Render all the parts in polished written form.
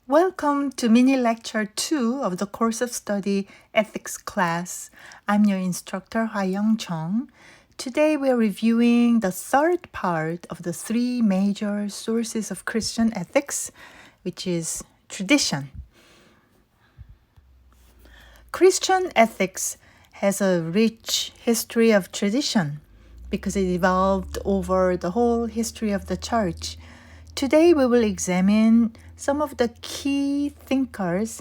Welcome to mini lecture 2 of the course of study ethics class. I'm your instructor Hwa-Young. Today we are reviewing the third part of the three major sources of Christian ethics, which is tradition. Christian ethics has a rich history of tradition because it evolved over the whole history of the church. Today we will examine some of the key thinkers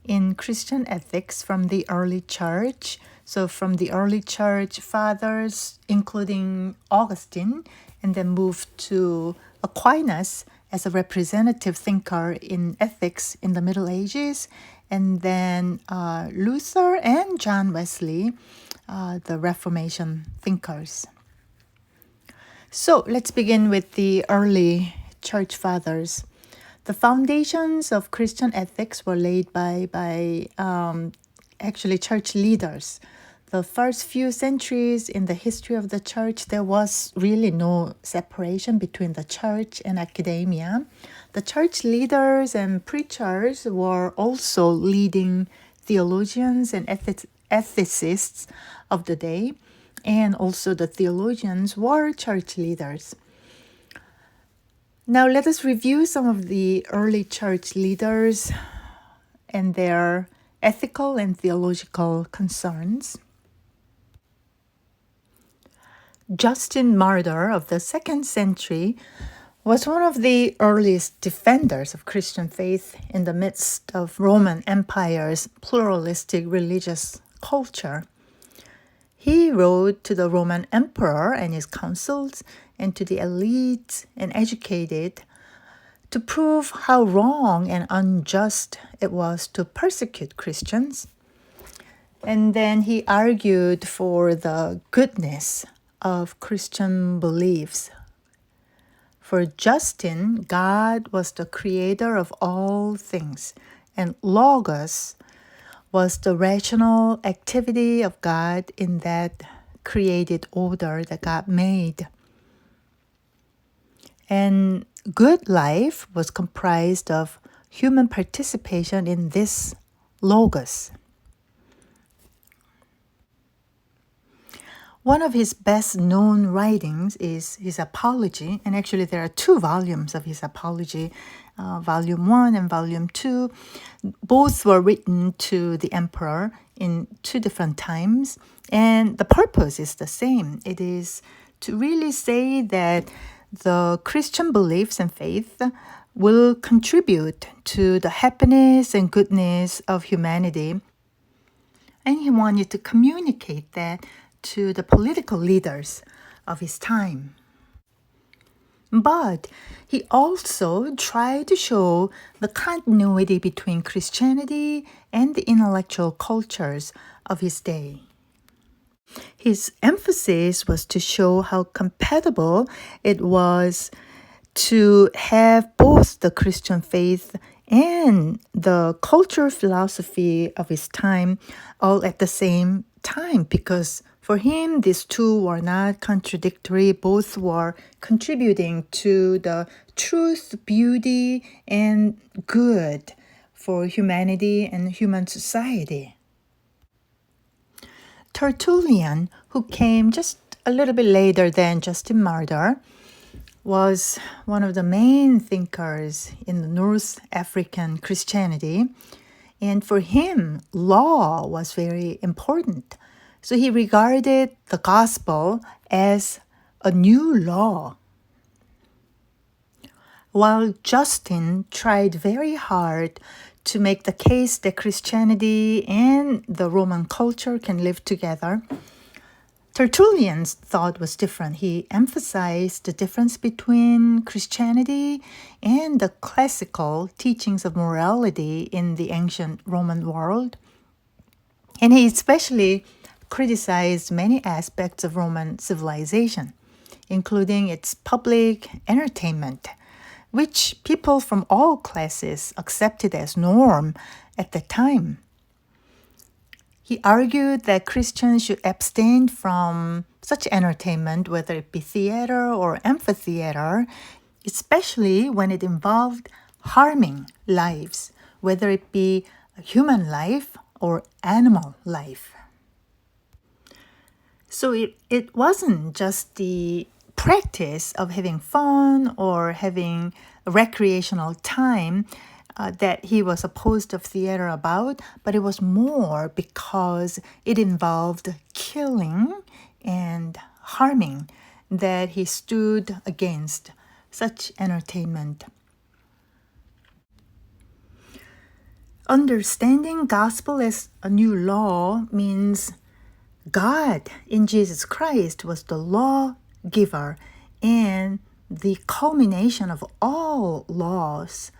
in Christian ethics from the early church. So from the early church fathers, including Augustine, and then move to Aquinas as a representative thinker in ethics in the Middle Ages, and then Luther and John Wesley, the Reformation thinkers. So let's begin with the early church fathers. The foundations of Christian ethics were laid by actually church leaders. The first few centuries in the history of the church, there was really no separation between the church and academia. The church leaders and preachers were also leading theologians and ethicists of the day, and also the theologians were church leaders. Now let us review some of the early church leaders and their ethical and theological concerns. Justin Martyr of the 2nd century was one of the earliest defenders of Christian faith in the midst of Roman Empire's pluralistic religious culture. He wrote to the Roman emperor and his councils and to the elite and educated to prove how wrong and unjust it was to persecute Christians. And then he argued for the goodness of Christian beliefs. For Justin, God was the creator of all things, and Logos was the rational activity of God in that created order that God made. And good life was comprised of human participation in this Logos. One of his best-known writings is his Apology, and actually there are 2 volumes of his Apology, Volume 1 and Volume 2. Both were written to the emperor in 2 different times, and the purpose is the same. It is to really say that the Christian beliefs and faith will contribute to the happiness and goodness of humanity. And he wanted to communicate that to the political leaders of his time. But he also tried to show the continuity between Christianity and the intellectual cultures of his day. His emphasis was to show how compatible it was to have both the Christian faith and the cultural philosophy of his time all at the same time, because for him, these 2 were not contradictory. Both were contributing to the truth, beauty, and good for humanity and human society. Tertullian, who came just a little bit later than Justin Martyr, was one of the main thinkers in the North African Christianity. And for him, law was very important. So he regarded the gospel as a new law. While Justin tried very hard to make the case that Christianity and the Roman culture can live together, Tertullian's thought was different. He emphasized the difference between Christianity and the classical teachings of morality in the ancient Roman world. And he especially criticized many aspects of Roman civilization, including its public entertainment, which people from all classes accepted as norm at the time. He argued that Christians should abstain from such entertainment, whether it be theater or amphitheater, especially when it involved harming lives, whether it be human life or animal life. So it wasn't just the practice of having fun or having recreational time that he was opposed of theater about, but it was more because it involved killing and harming that he stood against such entertainment. Understanding gospel as a new law means God in Jesus Christ was the lawgiver and the culmination of all laws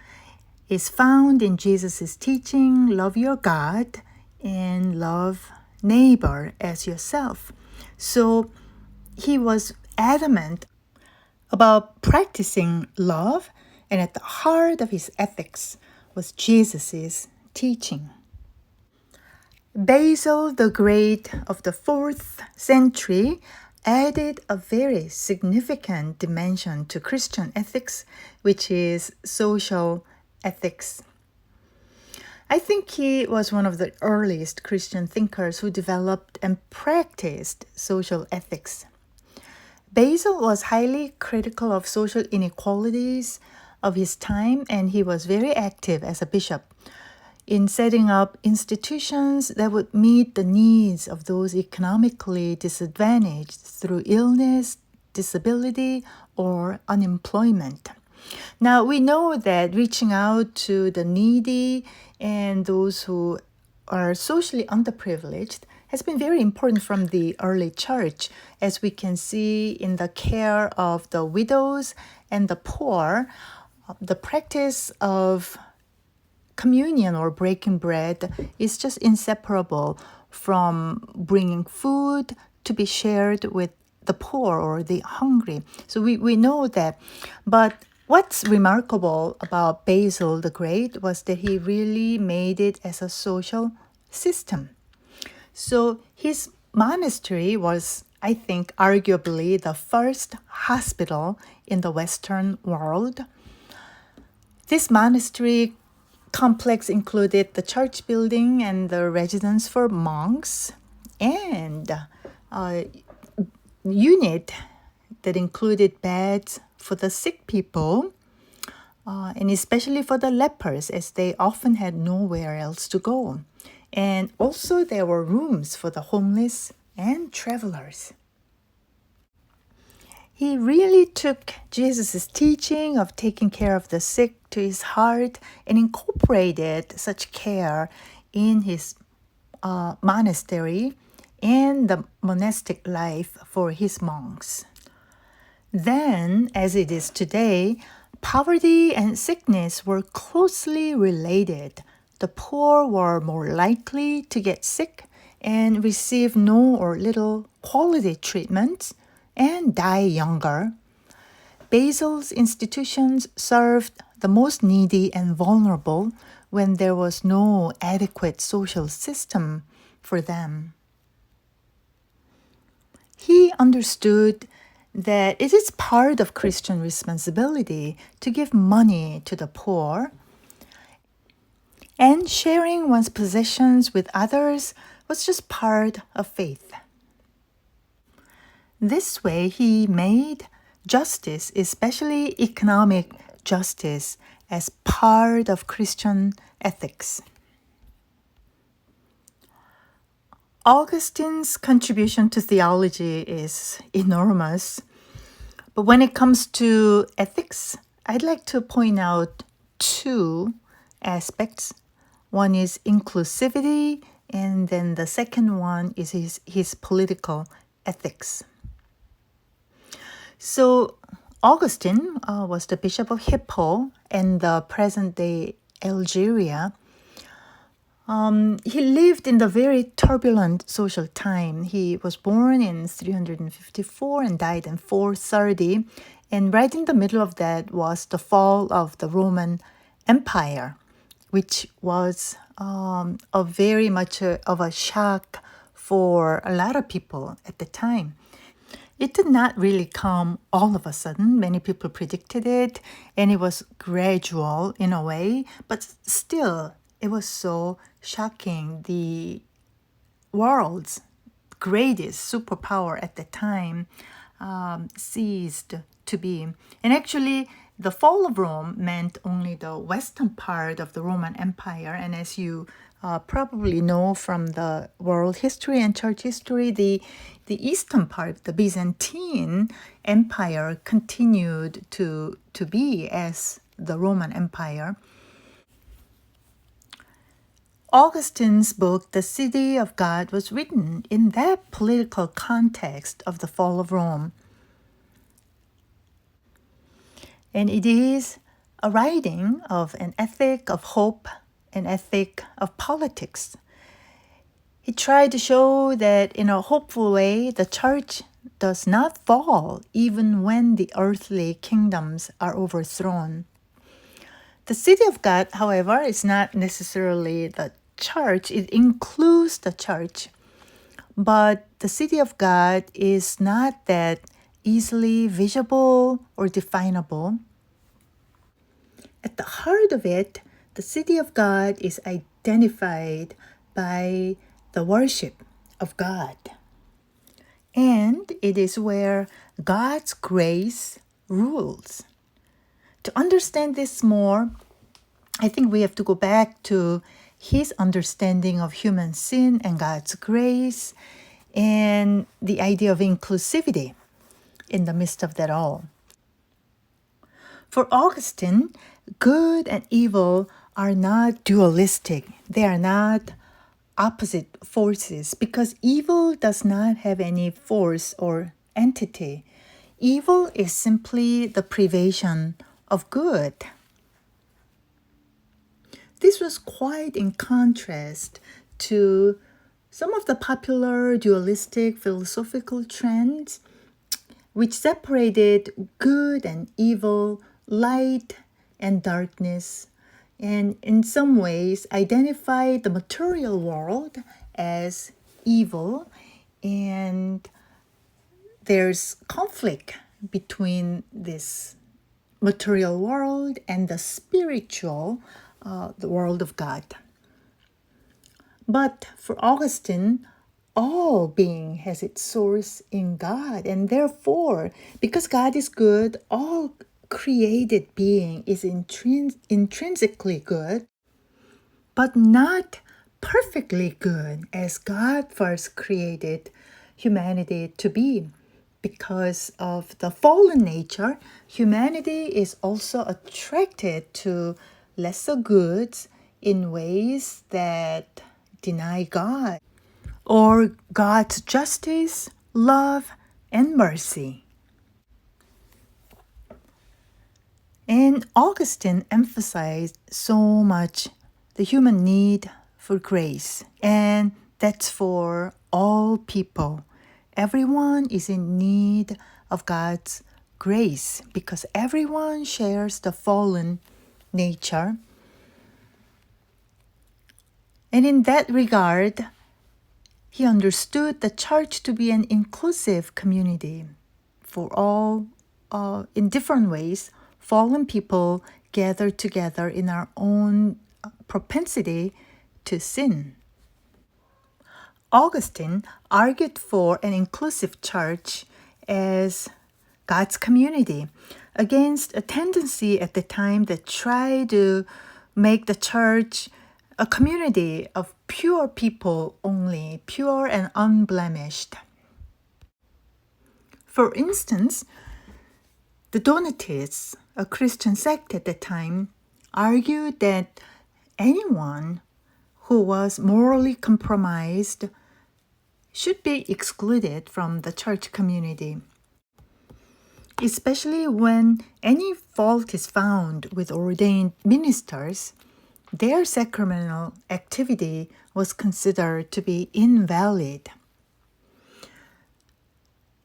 is found in Jesus' teaching, love your God and love neighbor as yourself. So he was adamant about practicing love, and at the heart of his ethics was Jesus' teaching. Basil the Great of the 4th century added a very significant dimension to Christian ethics, which is social ethics. I think he was one of the earliest Christian thinkers who developed and practiced social ethics. Basil was highly critical of social inequalities of his time, and he was very active as a bishop in setting up institutions that would meet the needs of those economically disadvantaged through illness, disability, or unemployment. Now, we know that reaching out to the needy and those who are socially underprivileged has been very important from the early church, as we can see in the care of the widows and the poor. The practice of communion or breaking bread is just inseparable from bringing food to be shared with the poor or the hungry. So we know that. But what's remarkable about Basil the Great was that he really made it as a social system. So his monastery was, I think, arguably the first hospital in the Western world. This monastery complex included the church building and the residence for monks, and a unit that included beds for the sick people, and especially for the lepers, as they often had nowhere else to go. And also there were rooms for the homeless and travelers. He really took Jesus' teaching of taking care of the sick to his heart and incorporated such care in his monastery and the monastic life for his monks. Then, as it is today, poverty and sickness were closely related. The poor were more likely to get sick and receive no or little quality treatment and die younger. Basil's institutions served the most needy and vulnerable when there was no adequate social system for them. He understood that it is part of Christian responsibility to give money to the poor, and sharing one's possessions with others was just part of faith. This way, he made justice, especially economic justice, as part of Christian ethics. Augustine's contribution to theology is enormous, but when it comes to ethics, I'd like to point out two aspects. One is inclusivity, and then the second one is his political ethics. So Augustine was the bishop of Hippo in the present-day Algeria. He lived in the very turbulent social time. He was born in 354 and died in 430. And right in the middle of that was the fall of the Roman Empire, which was a very much of a shock for a lot of people at the time. It did not really come all of a sudden. Many people predicted it, and it was gradual in a way, but still, it was so shocking. The world's greatest superpower at the time ceased to be. And actually, the fall of Rome meant only the western part of the Roman Empire. And as you probably know from the world history and church history, the eastern part, the Byzantine Empire, continued to be as the Roman Empire. Augustine's book, The City of God, was written in that political context of the fall of Rome. And it is a writing of an ethic of hope, an ethic of politics. He tried to show that in a hopeful way, the church does not fall even when the earthly kingdoms are overthrown. The city of God, however, is not necessarily the church. It includes the church. But the city of God is not that easily visible or definable. At the heart of it, the city of God is identified by the worship of God. And it is where God's grace rules. To understand this more, I think we have to go back to his understanding of human sin and God's grace and the idea of inclusivity in the midst of that all. For Augustine, good and evil are not dualistic. They are not opposite forces because evil does not have any force or entity. Evil is simply the privation of good. This was quite in contrast to some of the popular dualistic philosophical trends which separated good and evil, light and darkness, and in some ways identified the material world as evil, and there's conflict between this material world and the spiritual, the world of God. But for Augustine, all being has its source in God, and therefore, because God is good, all created being is intrinsically good, but not perfectly good as God first created humanity to be. Because of the fallen nature, humanity is also attracted to lesser goods in ways that deny God, or God's justice, love, and mercy. And Augustine emphasized so much the human need for grace, and that's for all people. Everyone is in need of God's grace because everyone shares the fallen nature. And in that regard, he understood the church to be an inclusive community for all, in different ways, fallen people gather together in our own propensity to sin. Augustine argued for an inclusive church as God's community against a tendency at the time that tried to make the church a community of pure people only, pure and unblemished. For instance, the Donatists, a Christian sect at the time, argued that anyone who was morally compromised should be excluded from the church community, especially when any fault is found with ordained ministers. Their sacramental activity was considered to be invalid.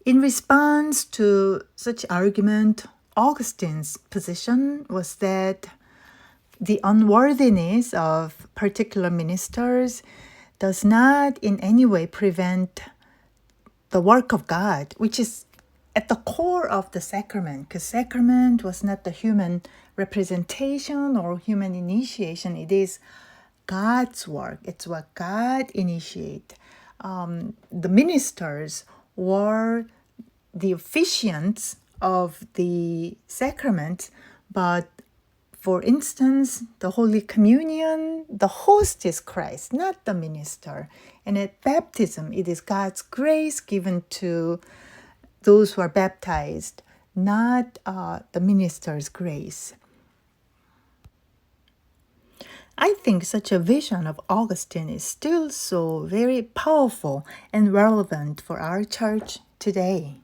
In response to such argument, Augustine's position was that the unworthiness of particular ministers does not in any way prevent the work of God, which is at the core of the sacrament, because sacrament was not the human representation or human initiation. It is God's work. It's what God initiated. The ministers were the officiants of the sacrament, but for instance, the Holy Communion, the host is Christ, not the minister. And at baptism, it is God's grace given to those who are baptized, not the minister's grace. I think such a vision of Augustine is still so very powerful and relevant for our church today.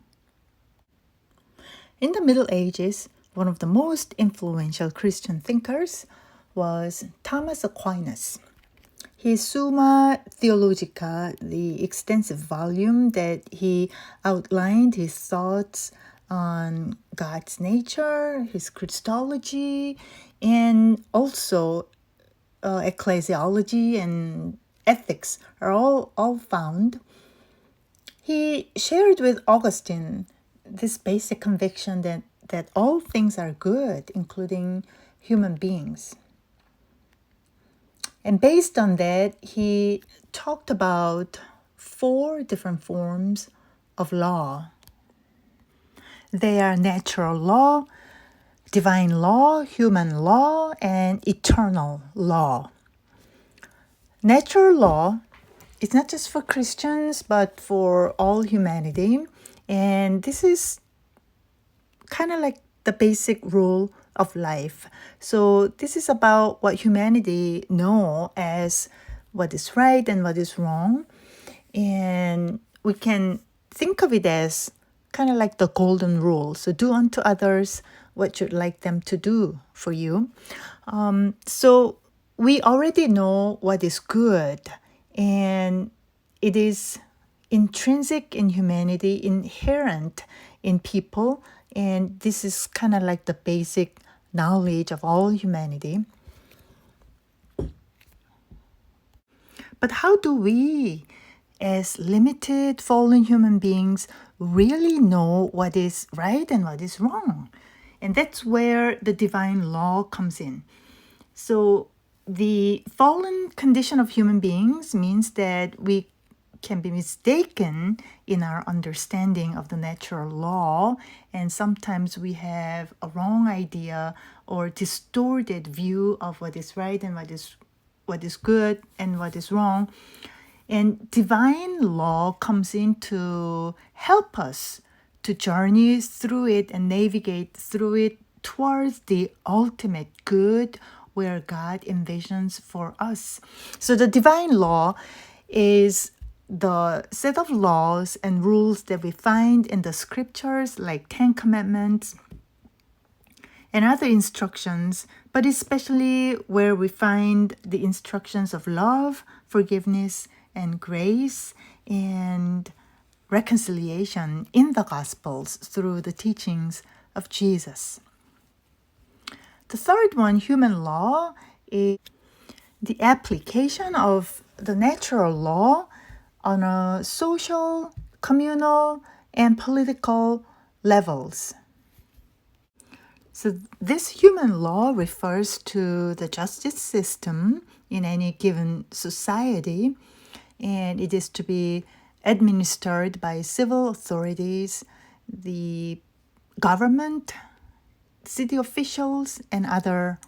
In the Middle Ages, one of the most influential Christian thinkers was Thomas Aquinas. His Summa Theologica, the extensive volume that he outlined his thoughts on God's nature, his Christology, and also ecclesiology and ethics are all found. He shared with Augustine this basic conviction that all things are good, including human beings. And based on that, he talked about 4 different forms of law. They are natural law, divine law, human law, and eternal law. Natural law is not just for Christians, but for all humanity. And this is kind of like the basic rule of life. So this is about what humanity know as what is right and what is wrong. And we can think of it as kind of like the golden rule. So do unto others what you'd like them to do for you. So we already know what is good, and it is intrinsic in humanity, inherent in people, and this is kind of like the basic knowledge of all humanity. But how do we, as limited fallen human beings, really know what is right and what is wrong? And that's where the divine law comes in. So the fallen condition of human beings means that we can be mistaken in our understanding of the natural law, and sometimes we have a wrong idea or distorted view of what is right and what is good and what is wrong. And divine law comes in to help us to journey through it and navigate through it towards the ultimate good where God envisions for us. So the divine law is the set of laws and rules that we find in the scriptures, like 10 Commandments and other instructions, but especially where we find the instructions of love, forgiveness, and grace, and reconciliation in the Gospels through the teachings of Jesus. The third one, human law, is the application of the natural law on a social, communal, and political levels. So this human law refers to the justice system in any given society, and it is to be administered by civil authorities, the government, city officials, and other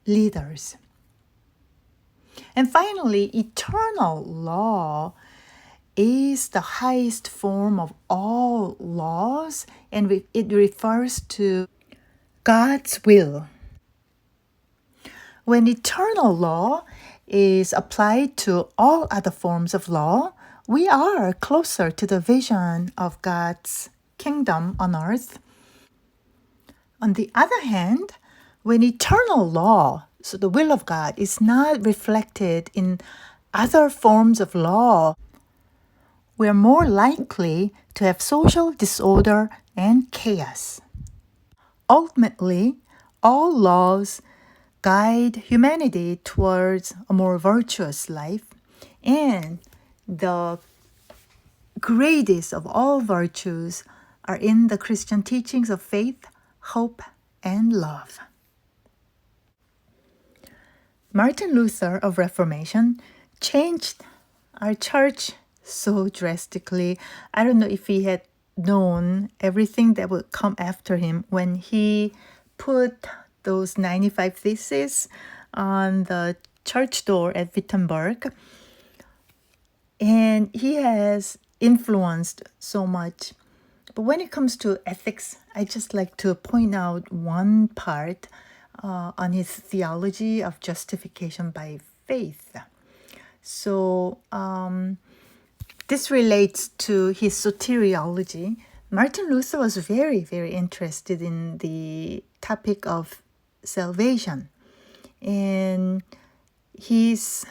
leaders. And finally, eternal law is the highest form of all laws, and it refers to God's will. When eternal law is applied to all other forms of law, we are closer to the vision of God's kingdom on earth. On the other hand, when eternal law, so the will of God, is not reflected in other forms of law, we are more likely to have social disorder and chaos. Ultimately, all laws guide humanity towards a more virtuous life, and the greatest of all virtues, are in the Christian teachings of faith, hope, and love. Martin Luther of Reformation changed our church so drastically. I don't know if he had known everything that would come after him when he put those 95 Theses on the church door at Wittenberg. And he has influenced so much. But when it comes to ethics, I just like to point out one part on his theology of justification by faith. So this relates to his soteriology. Martin Luther was very, very interested in the topic of salvation. And his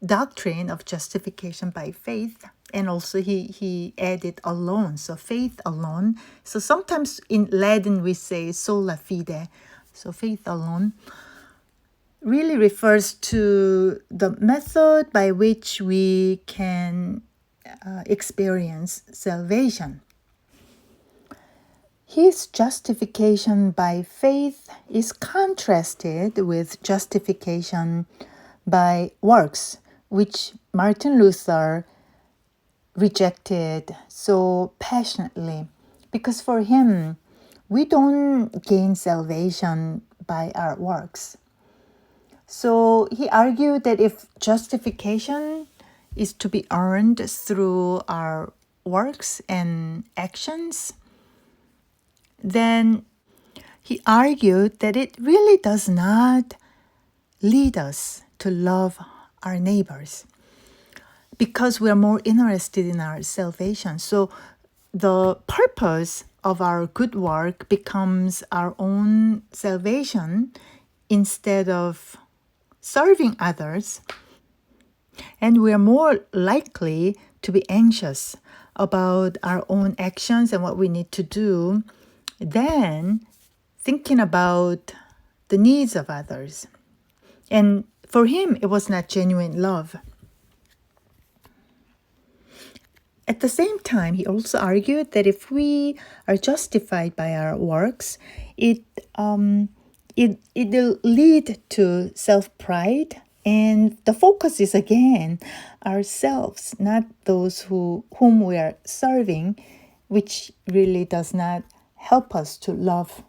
doctrine of justification by faith, and also he added alone, so faith alone. So sometimes in Latin we say sola fide, so faith alone really refers to the method by which we can experience salvation. His justification by faith is contrasted with justification by works, which Martin Luther rejected so passionately. Because for him, we don't gain salvation by our works. So he argued that if justification is to be earned through our works and actions, then he argued that it really does not lead us to love our neighbors because we are more interested in our salvation. So the purpose of our good work becomes our own salvation instead of serving others. And we are more likely to be anxious about our own actions and what we need to do than thinking about the needs of others. And for him, it was not genuine love. At the same time, he also argued that if we are justified by our works, it'll lead to self-pride, and the focus is again ourselves, not those whom we are serving, which really does not help us to love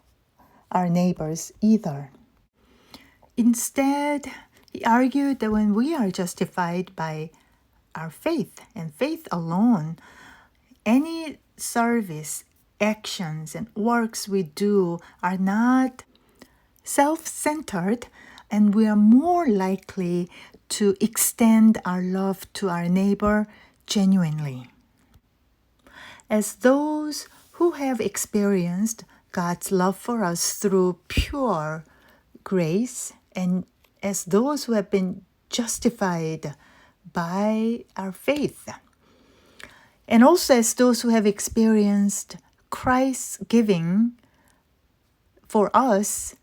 our neighbors either. Instead, he argued that when we are justified by our faith and faith alone, any service, actions, and works we do are not self-centered, and we are more likely to extend our love to our neighbor genuinely. As those who have experienced God's love for us through pure grace, and as those who have been justified by our faith, and also as those who have experienced Christ's giving for us,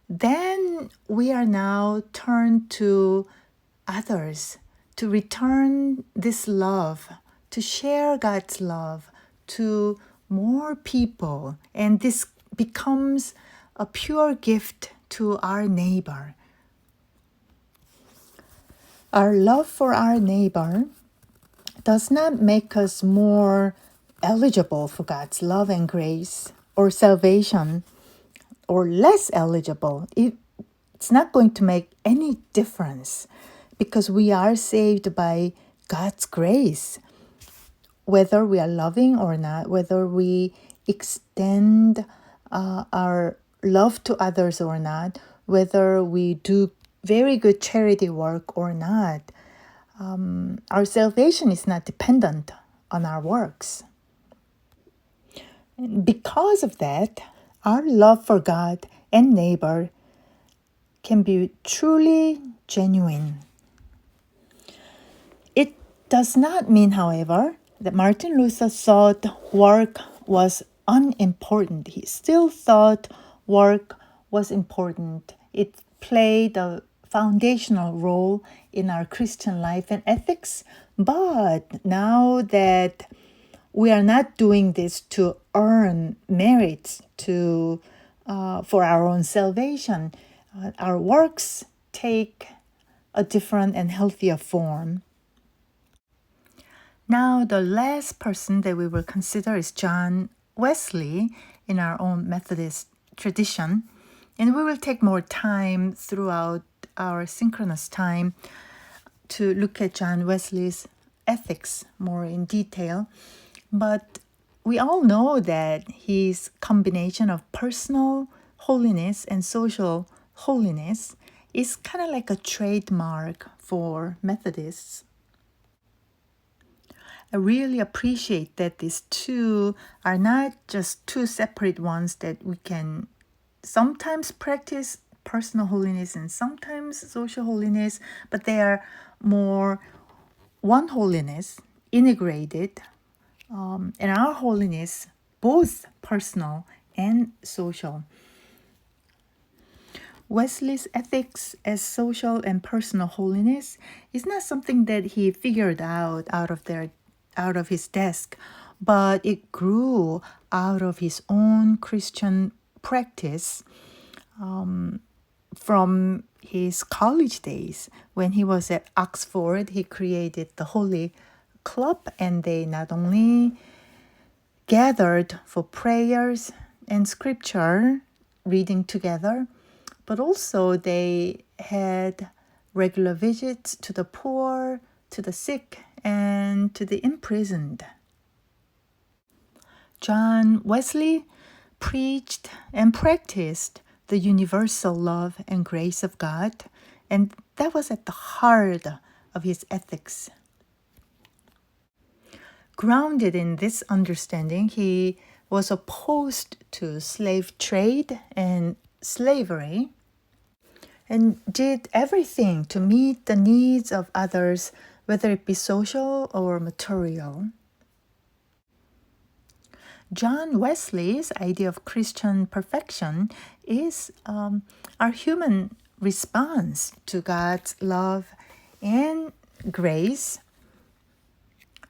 then we are now turned to others to return this love, to share God's love to more people. And this becomes a pure gift to our neighbor. Our love for our neighbor does not make us more eligible for God's love and grace or salvation, or less eligible. It's not going to make any difference because we are saved by God's grace. Whether we are loving or not, whether we extend our love to others or not, whether we do very good charity work or not, our salvation is not dependent on our works. Because of that, our love for God and neighbor can be truly genuine. It does not mean, however, that Martin Luther thought work was unimportant. He still thought work was important. It played a foundational role in our Christian life and ethics. But now that we are not doing this to earn merits for our own salvation. Our works take a different and healthier form. Now, the last person that we will consider is John Wesley in our own Methodist tradition. And we will take more time throughout our synchronous time to look at John Wesley's ethics more in detail. But we all know that his combination of personal holiness and social holiness is kind of like a trademark for Methodists. I really appreciate that these two are not just two separate ones that we can sometimes practice personal holiness and sometimes social holiness, but they are more one holiness, integrated, and our holiness, both personal and social. Wesley's ethics as social and personal holiness is not something that he figured out of his desk, but it grew out of his own Christian practice from his college days. When he was at Oxford, he created the Holy Club, and they not only gathered for prayers and scripture reading together, but also they had regular visits to the poor, to the sick, and to the imprisoned. John Wesley preached and practiced the universal love and grace of God, and that was at the heart of his ethics. Grounded in this understanding, he was opposed to slave trade and slavery, and did everything to meet the needs of others, whether it be social or material. John Wesley's idea of Christian perfection is our human response to God's love and grace.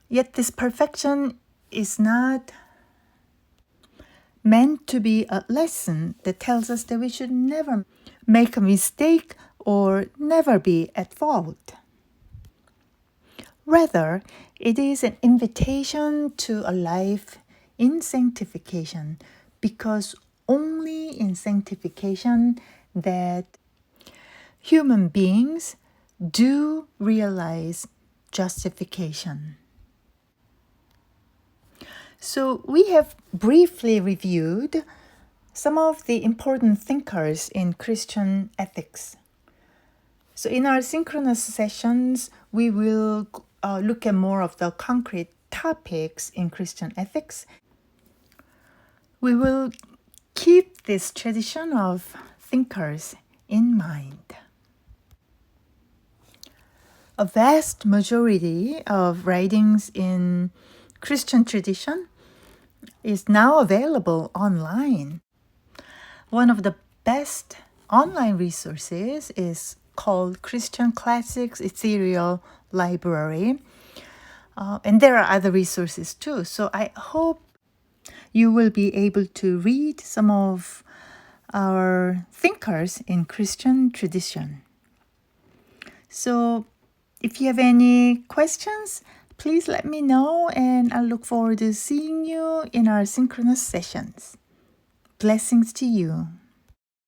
Yet this perfection is not meant to be a lesson that tells us that we should never make a mistake or never be at fault. Rather, it is an invitation to a life in sanctification, because only in sanctification that human beings do realize justification. So we have briefly reviewed some of the important thinkers in Christian ethics. So in our synchronous sessions, we will look at more of the concrete topics in Christian ethics. We will keep this tradition of thinkers in mind. A vast majority of writings in Christian tradition is now available online. One of the best online resources is called Christian Classics Ethereal Library. And there are other resources too. So I hope you will be able to read some of our thinkers in Christian tradition. So if you have any questions, please let me know, and I look forward to seeing you in our synchronous sessions. Blessings to you.